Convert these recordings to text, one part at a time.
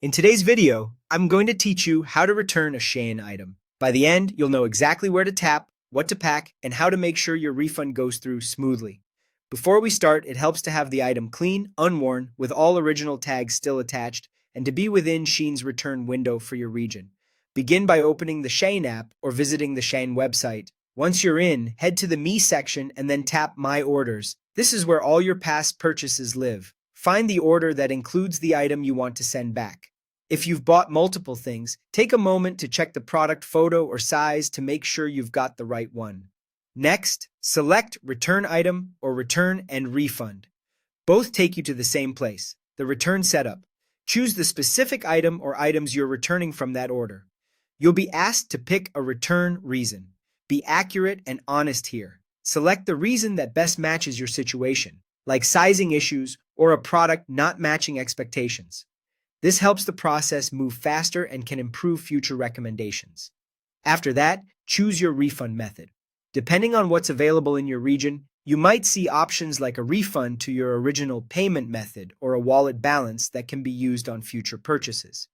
In today's video, I'm going to teach you how to return a Shein item. By the end, you'll know exactly where to tap, what to pack, and how to make sure your refund goes through smoothly. Before we start, it helps to have the item clean, unworn, with all original tags still attached, and to be within Shein's return window for your region. Begin by opening the Shein app or visiting the Shein website. Once you're in, head to the Me section and then tap My Orders. This is where all your past purchases live. Find the order that includes the item you want to send back. If you've bought multiple things, take a moment to check the product photo or size to make sure you've got the right one. Next, select Return Item or Return and Refund. Both take you to the same place, the return setup. Choose the specific item or items you're returning from that order. You'll be asked to pick a return reason. Be accurate and honest here. Select the reason that best matches your situation, like sizing issues or a product not matching expectations. This helps the process move faster and can improve future recommendations. After that, choose your refund method. Depending on what's available in your region, you might see options like a refund to your original payment method or a wallet balance that can be used on future purchases.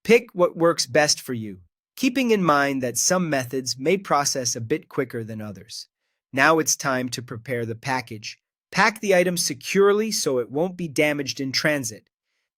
Pick what works best for you, keeping in mind that some methods may process a bit quicker than others. Now it's time to prepare the package. Pack the item securely so it won't be damaged in transit.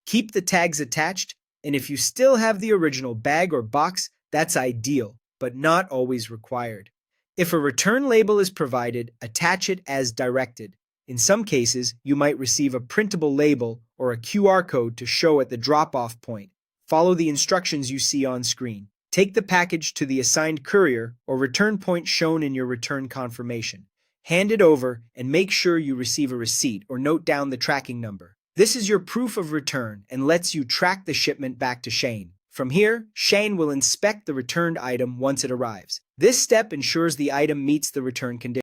Keep the tags attached, and if you still have the original bag or box, that's ideal, but not always required. If a return label is provided, attach it as directed. In some cases, you might receive a printable label or a QR code to show at the drop-off point. Follow the instructions you see on screen. Take the package to the assigned courier or return point shown in your return confirmation. Hand it over and make sure you receive a receipt or note down the tracking number. This is your proof of return and lets you track the shipment back to Shein. From here, Shein will inspect the returned item once it arrives. This step ensures the item meets the return conditions.